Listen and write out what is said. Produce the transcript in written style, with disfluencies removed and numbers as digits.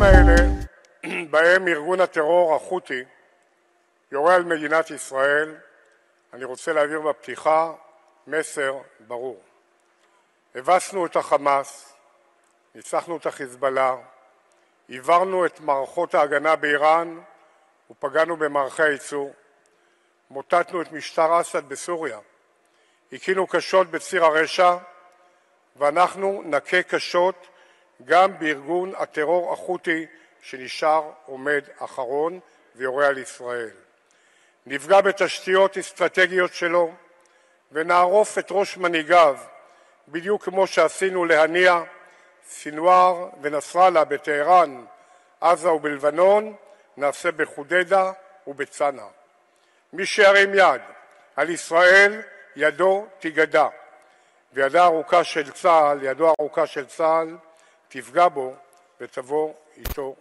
הימים האלה, בהם ארגון הטרור החותי יורה על מדינת ישראל, אני רוצה להעביר בפתיחה מסר ברור. הבסנו את החמאס, ניצחנו את החיזבאללה, עברנו את מערכות ההגנה באיראן ופגענו במערכי הייצור, מוטטנו את משטר אסד בסוריה, הכינו קשות בציר הרשע, ואנחנו נכה קשות גם בארגון הטרור החותי שנשאר עומד אחרון ויורה על ישראל. נפגע בתשתיות אסטרטגיות שלו ונערוף את ראש מנהיגיו, בדיוק כמו שעשינו להניע סינואר ונסראללה בטהרן, עזה ובלבנון, נעשה בחודדה ובצנע. מי שירים יד על ישראל, ידו תיגדע, וידו הארוכה של צה"ל תפגע בו ותבוא איתו.